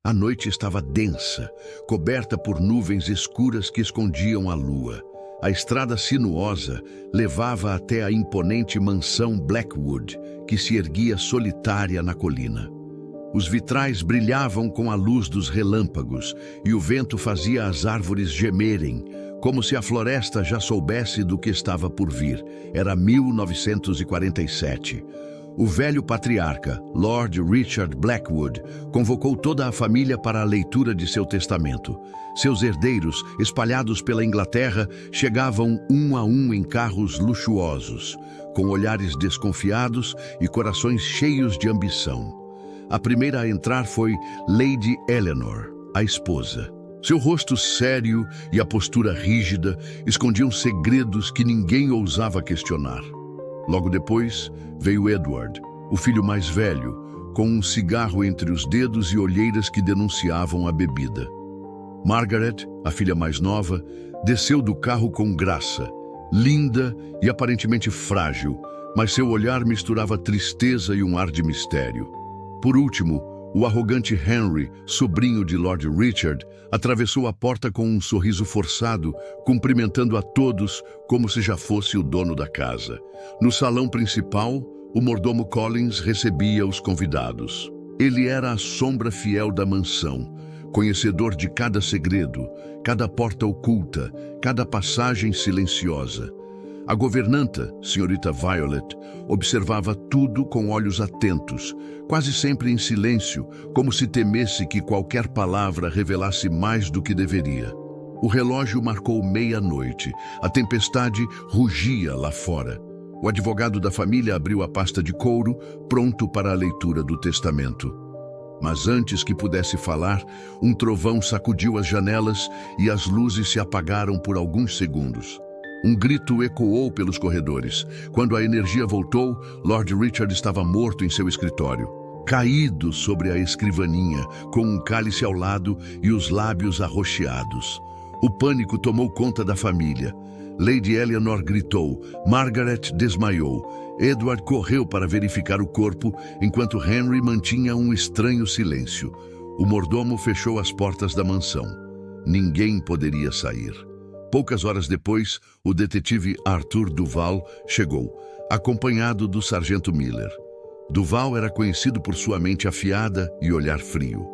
A noite estava densa, coberta por nuvens escuras que escondiam a lua. A estrada sinuosa levava até a imponente mansão Blackwood, que se erguia solitária na colina. Os vitrais brilhavam com a luz dos relâmpagos e o vento fazia as árvores gemerem, como se a floresta já soubesse do que estava por vir. Era 1947. O velho patriarca, Lord Richard Blackwood, convocou toda a família para a leitura de seu testamento. Seus herdeiros, espalhados pela Inglaterra, chegavam um a um em carros luxuosos, com olhares desconfiados e corações cheios de ambição. A primeira a entrar foi Lady Eleanor, a esposa. Seu rosto sério e a postura rígida escondiam segredos que ninguém ousava questionar. Logo depois, veio Edward, o filho mais velho, com um cigarro entre os dedos e olheiras que denunciavam a bebida. Margaret, a filha mais nova, desceu do carro com graça, linda e aparentemente frágil, mas seu olhar misturava tristeza e um ar de mistério. Por último, o arrogante Henry, sobrinho de Lord Richard, atravessou a porta com um sorriso forçado, cumprimentando a todos como se já fosse o dono da casa. No salão principal, o mordomo Collins recebia os convidados. Ele era a sombra fiel da mansão, conhecedor de cada segredo, cada porta oculta, cada passagem silenciosa. A governanta, senhorita Violet, observava tudo com olhos atentos, quase sempre em silêncio, como se temesse que qualquer palavra revelasse mais do que deveria. O relógio marcou meia-noite. A tempestade rugia lá fora. O advogado da família abriu a pasta de couro, pronto para a leitura do testamento. Mas antes que pudesse falar, um trovão sacudiu as janelas e as luzes se apagaram por alguns segundos. Um grito ecoou pelos corredores. Quando a energia voltou, Lord Richard estava morto em seu escritório, caído sobre a escrivaninha, com um cálice ao lado e os lábios arroxeados. O pânico tomou conta da família. Lady Eleanor gritou, Margaret desmaiou. Edward correu para verificar o corpo, enquanto Henry mantinha um estranho silêncio. O mordomo fechou as portas da mansão. Ninguém poderia sair. Poucas horas depois, o detetive Arthur Duval chegou, acompanhado do sargento Miller. Duval era conhecido por sua mente afiada e olhar frio.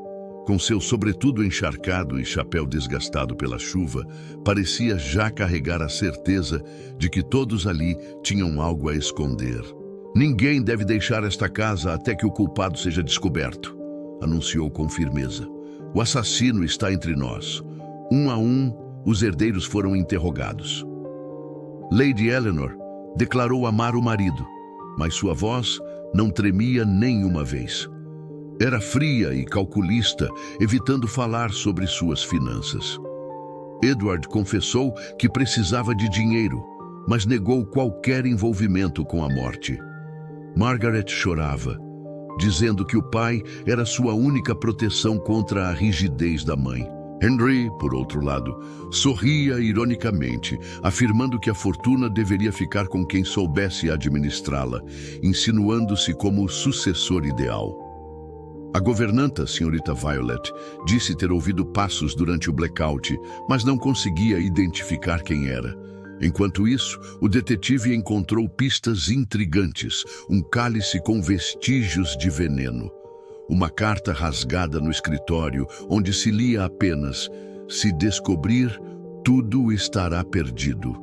Com seu sobretudo encharcado e chapéu desgastado pela chuva, parecia já carregar a certeza de que todos ali tinham algo a esconder. Ninguém deve deixar esta casa até que o culpado seja descoberto, anunciou com firmeza. O assassino está entre nós. Um a um, os herdeiros foram interrogados. Lady Eleanor declarou amar o marido, mas sua voz não tremia nem uma vez. Era fria e calculista, evitando falar sobre suas finanças. Edward confessou que precisava de dinheiro, mas negou qualquer envolvimento com a morte. Margaret chorava, dizendo que o pai era sua única proteção contra a rigidez da mãe. Henry, por outro lado, sorria ironicamente, afirmando que a fortuna deveria ficar com quem soubesse administrá-la, insinuando-se como o sucessor ideal. A governanta, senhorita Violet, disse ter ouvido passos durante o blackout, mas não conseguia identificar quem era. Enquanto isso, o detetive encontrou pistas intrigantes, um cálice com vestígios de veneno. Uma carta rasgada no escritório, onde se lia apenas, se descobrir, tudo estará perdido.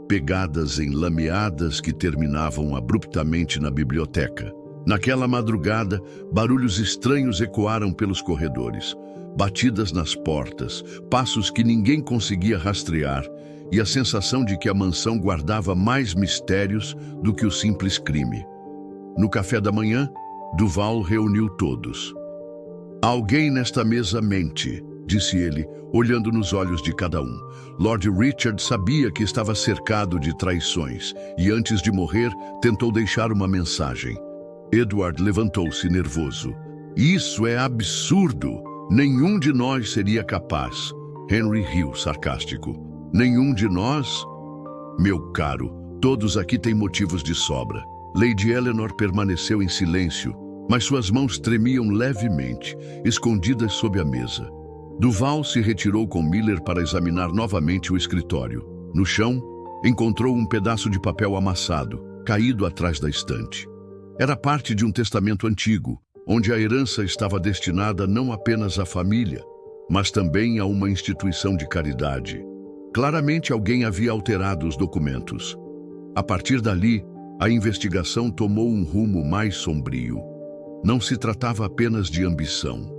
Pegadas enlameadas que terminavam abruptamente na biblioteca. Naquela madrugada, barulhos estranhos ecoaram pelos corredores. Batidas nas portas, passos que ninguém conseguia rastrear e a sensação de que a mansão guardava mais mistérios do que o simples crime. No café da manhã, Duval reuniu todos. Alguém nesta mesa mente, disse ele, olhando nos olhos de cada um. Lord Richard sabia que estava cercado de traições e, antes de morrer, tentou deixar uma mensagem. Edward levantou-se nervoso. Isso é absurdo! Nenhum de nós seria capaz. Henry riu, sarcástico. Nenhum de nós? Meu caro, todos aqui têm motivos de sobra. Lady Eleanor permaneceu em silêncio, mas suas mãos tremiam levemente, escondidas sob a mesa. Duval se retirou com Miller para examinar novamente o escritório. No chão, encontrou um pedaço de papel amassado, caído atrás da estante. Era parte de um testamento antigo, onde a herança estava destinada não apenas à família, mas também a uma instituição de caridade. Claramente alguém havia alterado os documentos. A partir dali, a investigação tomou um rumo mais sombrio. Não se tratava apenas de ambição.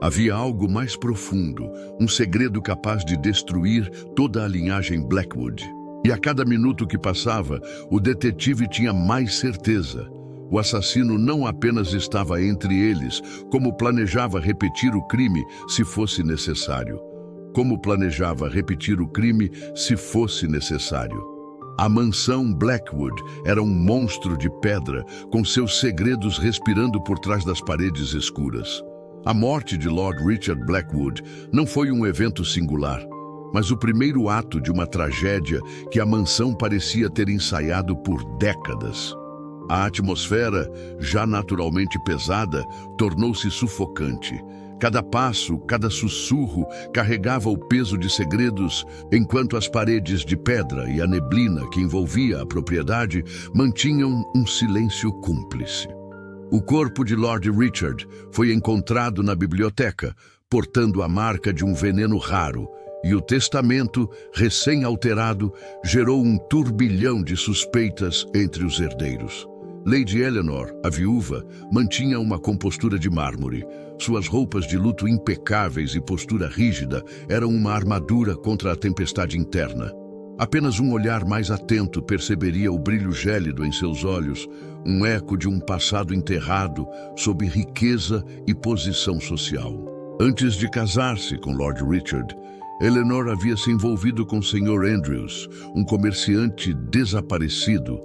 Havia algo mais profundo, um segredo capaz de destruir toda a linhagem Blackwood. E a cada minuto que passava, o detetive tinha mais certeza. O assassino não apenas estava entre eles, como planejava repetir o crime se fosse necessário. A mansão Blackwood era um monstro de pedra, com seus segredos respirando por trás das paredes escuras. A morte de Lord Richard Blackwood não foi um evento singular, mas o primeiro ato de uma tragédia que a mansão parecia ter ensaiado por décadas. A atmosfera, já naturalmente pesada, tornou-se sufocante. Cada passo, cada sussurro carregava o peso de segredos, enquanto as paredes de pedra e a neblina que envolvia a propriedade mantinham um silêncio cúmplice. O corpo de Lord Richard foi encontrado na biblioteca, portando a marca de um veneno raro, e o testamento, recém-alterado, gerou um turbilhão de suspeitas entre os herdeiros. Lady Eleanor, a viúva, mantinha uma compostura de mármore. Suas roupas de luto impecáveis e postura rígida eram uma armadura contra a tempestade interna. Apenas um olhar mais atento perceberia o brilho gélido em seus olhos, um eco de um passado enterrado sob riqueza e posição social. Antes de casar-se com Lord Richard, Eleanor havia se envolvido com Sr. Andrews, um comerciante desaparecido,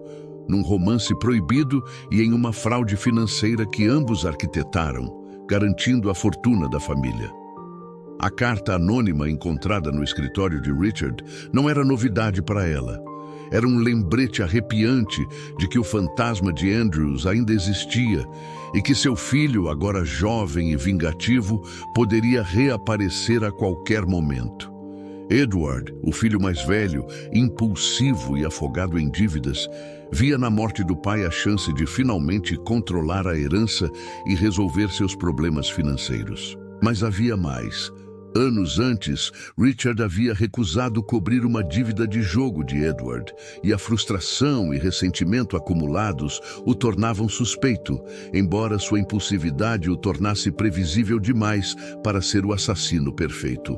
num romance proibido e em uma fraude financeira que ambos arquitetaram, garantindo a fortuna da família. A carta anônima encontrada no escritório de Richard não era novidade para ela. Era um lembrete arrepiante de que o fantasma de Andrews ainda existia e que seu filho, agora jovem e vingativo, poderia reaparecer a qualquer momento. Edward, o filho mais velho, impulsivo e afogado em dívidas, via na morte do pai a chance de finalmente controlar a herança e resolver seus problemas financeiros. Mas havia mais. Anos antes, Richard havia recusado cobrir uma dívida de jogo de Edward, e a frustração e ressentimento acumulados o tornavam suspeito, embora sua impulsividade o tornasse previsível demais para ser o assassino perfeito.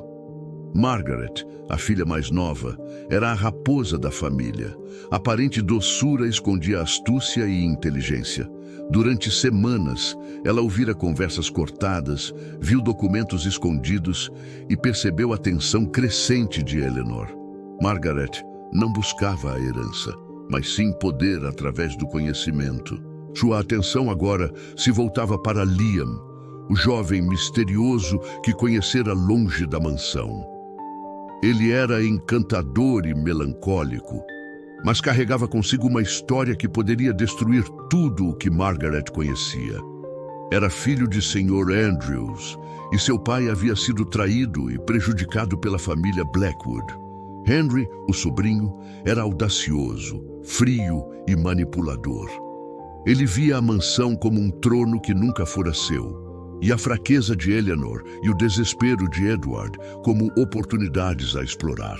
Margaret, a filha mais nova, era a raposa da família. Aparente doçura escondia astúcia e inteligência. Durante semanas, ela ouvira conversas cortadas, viu documentos escondidos e percebeu a tensão crescente de Eleanor. Margaret não buscava a herança, mas sim poder através do conhecimento. Sua atenção agora se voltava para Liam, o jovem misterioso que conhecera longe da mansão. Ele era encantador e melancólico, mas carregava consigo uma história que poderia destruir tudo o que Margaret conhecia. Era filho de Sr. Andrews, e seu pai havia sido traído e prejudicado pela família Blackwood. Henry, o sobrinho, era audacioso, frio e manipulador. Ele via a mansão como um trono que nunca fora seu, e a fraqueza de Eleanor e o desespero de Edward como oportunidades a explorar.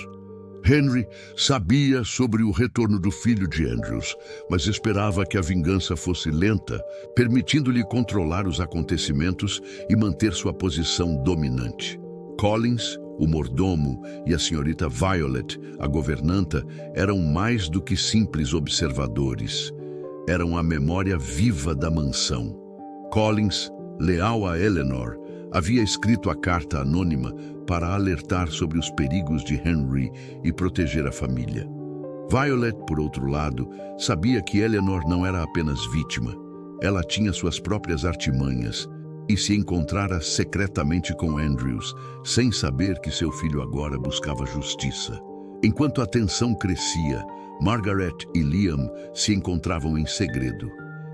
Henry sabia sobre o retorno do filho de Andrews, mas esperava que a vingança fosse lenta, permitindo-lhe controlar os acontecimentos e manter sua posição dominante. Collins, o mordomo, e a senhorita Violet, a governanta, eram mais do que simples observadores. Eram a memória viva da mansão. Collins, leal a Eleanor, havia escrito a carta anônima para alertar sobre os perigos de Henry e proteger a família. Violet, por outro lado, sabia que Eleanor não era apenas vítima. Ela tinha suas próprias artimanhas e se encontrara secretamente com Andrews, sem saber que seu filho agora buscava justiça. Enquanto a tensão crescia, Margaret e Liam se encontravam em segredo.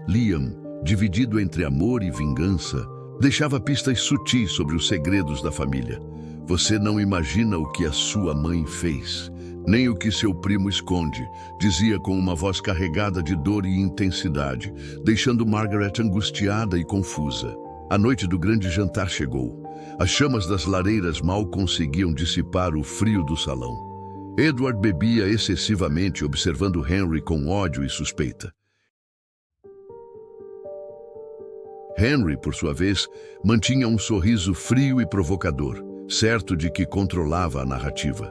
Liam, dividido entre amor e vingança, deixava pistas sutis sobre os segredos da família. Você não imagina o que a sua mãe fez, nem o que seu primo esconde, dizia com uma voz carregada de dor e intensidade, deixando Margaret angustiada e confusa. A noite do grande jantar chegou. As chamas das lareiras mal conseguiam dissipar o frio do salão. Edward bebia excessivamente, observando Henry com ódio e suspeita. Henry, por sua vez, mantinha um sorriso frio e provocador, certo de que controlava a narrativa.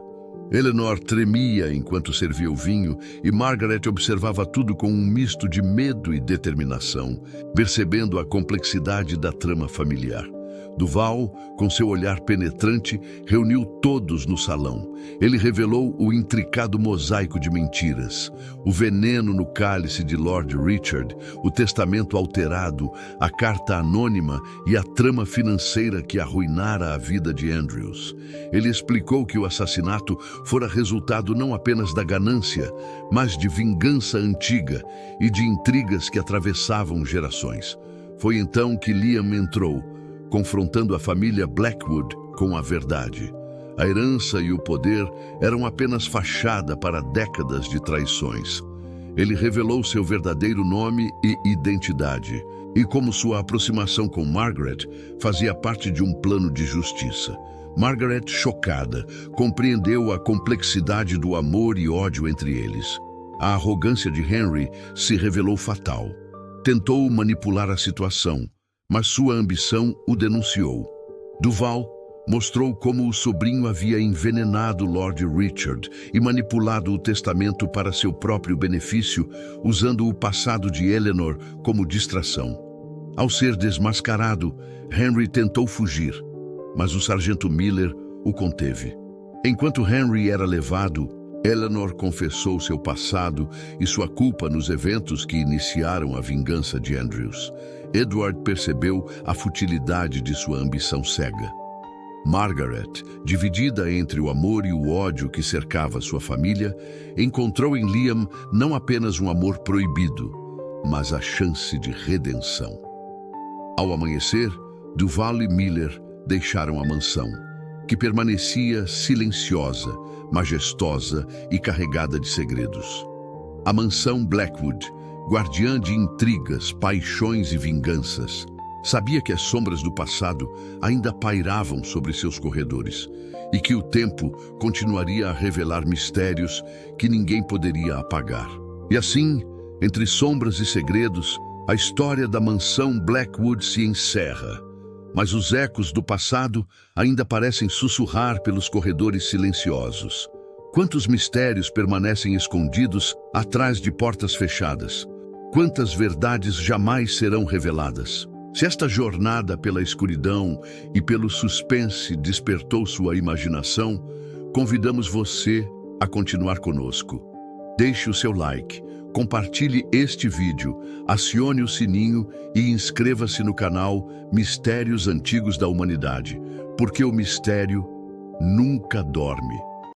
Eleanor tremia enquanto servia o vinho e Margaret observava tudo com um misto de medo e determinação, percebendo a complexidade da trama familiar. Duval, com seu olhar penetrante, reuniu todos no salão. Ele revelou o intricado mosaico de mentiras, o veneno no cálice de Lord Richard, o testamento alterado, a carta anônima e a trama financeira que arruinara a vida de Andrews. Ele explicou que o assassinato fora resultado não apenas da ganância, mas de vingança antiga e de intrigas que atravessavam gerações. Foi então que Liam entrou, confrontando a família Blackwood com a verdade. A herança e o poder eram apenas fachada para décadas de traições. Ele revelou seu verdadeiro nome e identidade, e como sua aproximação com Margaret fazia parte de um plano de justiça. Margaret, chocada, compreendeu a complexidade do amor e ódio entre eles. A arrogância de Henry se revelou fatal. Tentou manipular a situação, mas sua ambição o denunciou. Duval mostrou como o sobrinho havia envenenado Lord Richard e manipulado o testamento para seu próprio benefício, usando o passado de Eleanor como distração. Ao ser desmascarado, Henry tentou fugir, mas o sargento Miller o conteve. Enquanto Henry era levado, Eleanor confessou seu passado e sua culpa nos eventos que iniciaram a vingança de Andrews. Edward percebeu a futilidade de sua ambição cega. Margaret, dividida entre o amor e o ódio que cercava sua família, encontrou em Liam não apenas um amor proibido, mas a chance de redenção. Ao amanhecer, Duval e Miller deixaram a mansão, que permanecia silenciosa, majestosa e carregada de segredos. A mansão Blackwood, guardiã de intrigas, paixões e vinganças, sabia que as sombras do passado ainda pairavam sobre seus corredores e que o tempo continuaria a revelar mistérios que ninguém poderia apagar. E assim, entre sombras e segredos, a história da mansão Blackwood se encerra, mas os ecos do passado ainda parecem sussurrar pelos corredores silenciosos. Quantos mistérios permanecem escondidos atrás de portas fechadas? Quantas verdades jamais serão reveladas? Se esta jornada pela escuridão e pelo suspense despertou sua imaginação, convidamos você a continuar conosco. Deixe o seu like, compartilhe este vídeo, acione o sininho e inscreva-se no canal Mistérios Antigos da Humanidade, porque o mistério nunca dorme.